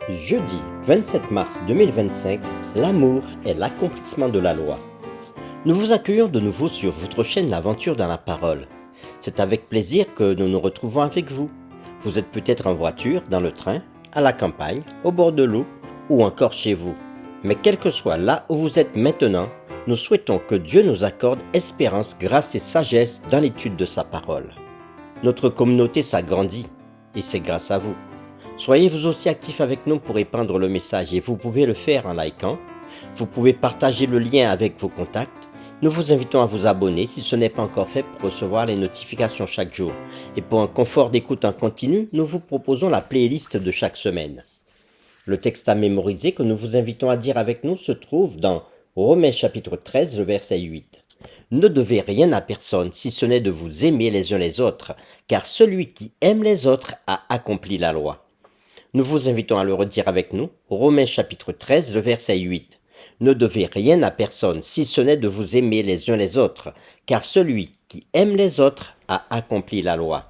Jeudi 27 mars 2025, l'amour est l'accomplissement de la loi. Nous vous accueillons de nouveau sur votre chaîne L'Aventure dans la Parole. C'est avec plaisir que nous nous retrouvons avec vous. Vous êtes peut-être en voiture, dans le train, à la campagne, au bord de l'eau ou encore chez vous. Mais quel que soit là où vous êtes maintenant, nous souhaitons que Dieu nous accorde espérance, grâce et sagesse dans l'étude de sa parole. Notre communauté s'agrandit et c'est grâce à vous. Soyez vous aussi actifs avec nous pour répandre le message et vous pouvez le faire en likant. Vous pouvez partager le lien avec vos contacts. Nous vous invitons à vous abonner si ce n'est pas encore fait pour recevoir les notifications chaque jour. Et pour un confort d'écoute en continu, nous vous proposons la playlist de chaque semaine. Le texte à mémoriser que nous vous invitons à dire avec nous se trouve dans Romains chapitre 13, le verset 8. Ne devez rien à personne si ce n'est de vous aimer les uns les autres, car celui qui aime les autres a accompli la loi. Nous vous invitons à le redire avec nous, Romains chapitre 13, le verset 8. Ne devez rien à personne si ce n'est de vous aimer les uns les autres, car celui qui aime les autres a accompli la loi.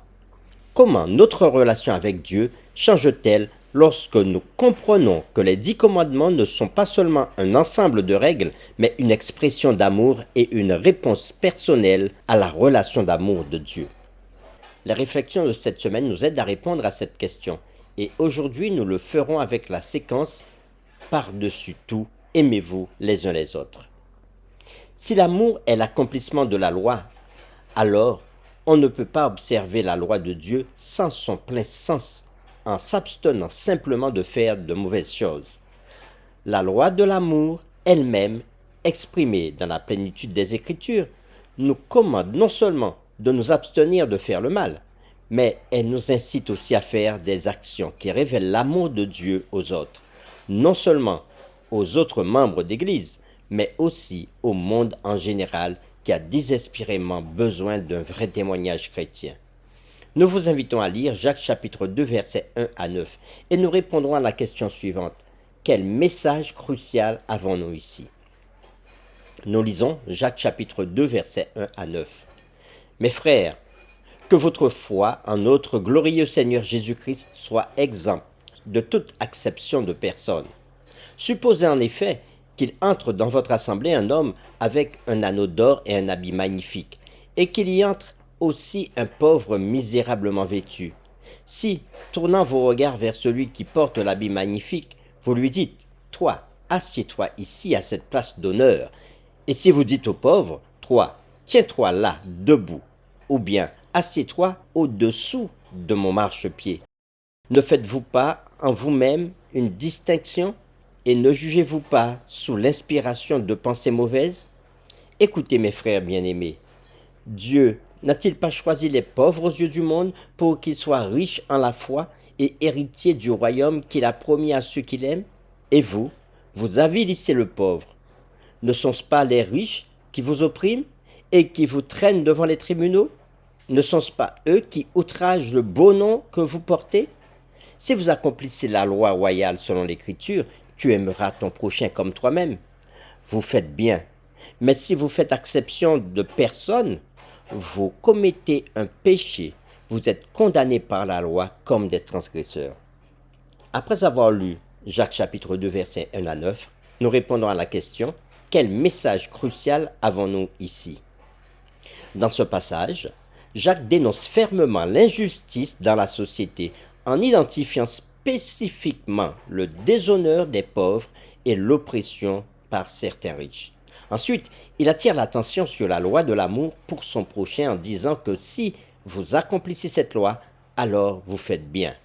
Comment notre relation avec Dieu change-t-elle lorsque nous comprenons que les 10 commandements ne sont pas seulement un ensemble de règles, mais une expression d'amour et une réponse personnelle à la relation d'amour de Dieu? Les réflexions de cette semaine nous aident à répondre à cette question. Et aujourd'hui, nous le ferons avec la séquence « Par-dessus tout, aimez-vous les uns les autres ». Si l'amour est l'accomplissement de la loi, alors on ne peut pas observer la loi de Dieu sans son plein sens, en s'abstenant simplement de faire de mauvaises choses. La loi de l'amour elle-même, exprimée dans la plénitude des Écritures, nous commande non seulement de nous abstenir de faire le mal, mais elle nous incite aussi à faire des actions qui révèlent l'amour de Dieu aux autres, non seulement aux autres membres d'Église, mais aussi au monde en général qui a désespérément besoin d'un vrai témoignage chrétien. Nous vous invitons à lire Jacques chapitre 2 versets 1 à 9 et nous répondrons à la question suivante. Quel message crucial avons-nous ici? Nous lisons Jacques chapitre 2 versets 1 à 9. Mes frères, que votre foi en notre glorieux Seigneur Jésus-Christ soit exempte de toute acception de personne. Supposez en effet qu'il entre dans votre assemblée un homme avec un anneau d'or et un habit magnifique, et qu'il y entre aussi un pauvre misérablement vêtu. Si, tournant vos regards vers celui qui porte l'habit magnifique, vous lui dites « Toi, assieds-toi ici à cette place d'honneur », et si vous dites au pauvre « Toi, tiens-toi là, debout », ou bien « Assieds-toi au-dessous de mon marchepied ». Ne faites-vous pas en vous-même une distinction et ne jugez-vous pas sous l'inspiration de pensées mauvaises? Écoutez mes frères bien-aimés, Dieu n'a-t-il pas choisi les pauvres aux yeux du monde pour qu'ils soient riches en la foi et héritiers du royaume qu'il a promis à ceux qu'il aime? Et vous, vous avilissez le pauvre. Ne sont-ce pas les riches qui vous oppriment et qui vous traînent devant les tribunaux? Ne sont-ce pas eux qui outragent le beau nom que vous portez? Si vous accomplissez la loi royale selon l'Écriture, tu aimeras ton prochain comme toi-même. Vous faites bien. Mais si vous faites exception de personne, vous commettez un péché. Vous êtes condamnés par la loi comme des transgresseurs. Après avoir lu Jacques chapitre 2 versets 1 à 9, nous répondons à la question « Quel message crucial avons-nous ici ?» Dans ce passage, Jacques dénonce fermement l'injustice dans la société en identifiant spécifiquement le déshonneur des pauvres et l'oppression par certains riches. Ensuite, il attire l'attention sur la loi de l'amour pour son prochain en disant que si vous accomplissez cette loi, alors vous faites bien.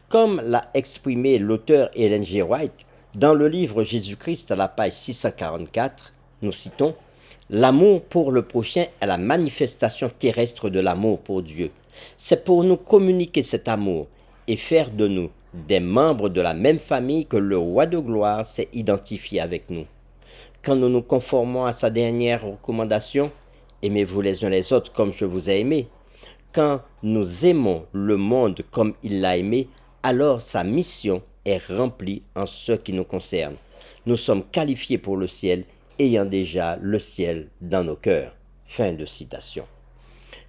Comme l'a exprimé l'auteur Ellen G. White dans le livre Jésus-Christ à la page 644, nous citons « L'amour pour le prochain est la manifestation terrestre de l'amour pour Dieu. C'est pour nous communiquer cet amour et faire de nous des membres de la même famille que le roi de gloire s'est identifié avec nous. Quand nous nous conformons à sa dernière recommandation, aimez-vous les uns les autres comme je vous ai aimé. Quand nous aimons le monde comme il l'a aimé, alors sa mission est remplie en ce qui nous concerne. Nous sommes qualifiés pour le ciel, ayant déjà le ciel dans nos cœurs. » Fin de citation.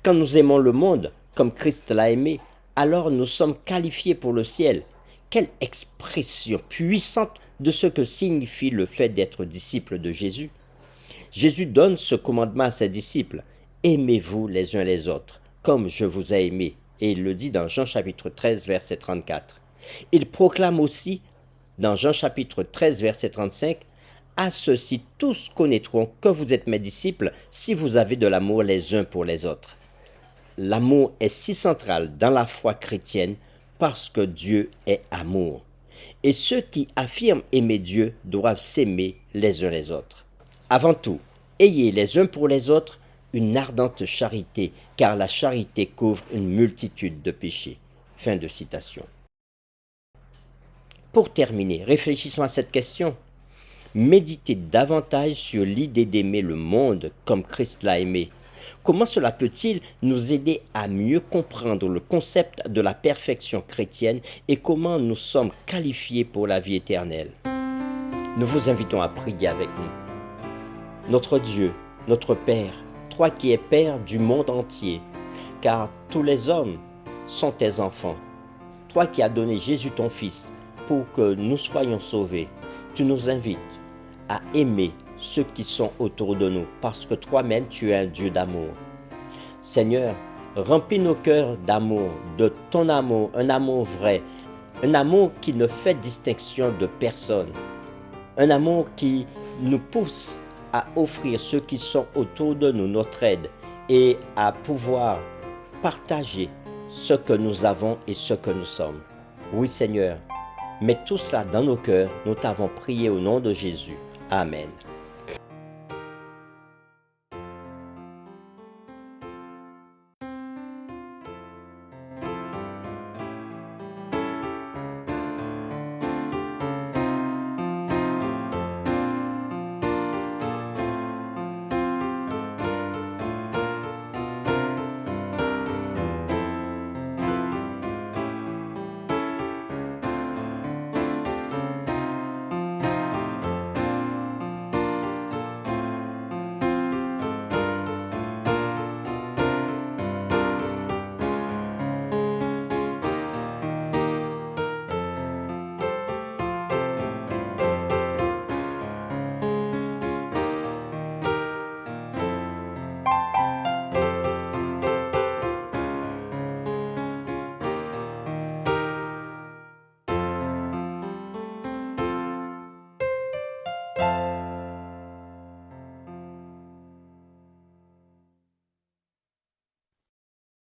Quand nous aimons le monde comme Christ l'a aimé, alors nous sommes qualifiés pour le ciel, Quelle expression puissante de ce que signifie le fait d'être disciple de Jésus. Jésus donne ce commandement à ses disciples. Aimez-vous les uns les autres, comme je vous ai aimé. Et il le dit dans Jean chapitre 13, verset 34. Il proclame aussi, dans Jean chapitre 13, verset 35, à ceux-ci tous connaîtront que vous êtes mes disciples si vous avez de l'amour les uns pour les autres. L'amour est si central dans la foi chrétienne parce que Dieu est amour. Et ceux qui affirment aimer Dieu doivent s'aimer les uns les autres. Avant tout, ayez les uns pour les autres une ardente charité, car la charité couvre une multitude de péchés. Fin de citation. Pour terminer, réfléchissons à cette question. Méditez davantage sur l'idée d'aimer le monde comme Christ l'a aimé. Comment cela peut-il nous aider à mieux comprendre le concept de la perfection chrétienne et comment nous sommes qualifiés pour la vie éternelle? Nous vous invitons à prier avec nous. Notre Dieu, notre Père, toi qui es Père du monde entier, car tous les hommes sont tes enfants. Toi qui as donné Jésus ton Fils pour que nous soyons sauvés, tu nous invites à aimer ceux qui sont autour de nous, parce que toi-même tu es un Dieu d'amour. Seigneur, remplis nos cœurs d'amour, de ton amour, un amour vrai, un amour qui ne fait distinction de personne, un amour qui nous pousse à offrir ceux qui sont autour de nous notre aide et à pouvoir partager ce que nous avons et ce que nous sommes. Oui Seigneur, mets tout cela dans nos cœurs, nous t'avons prié au nom de Jésus. Amen.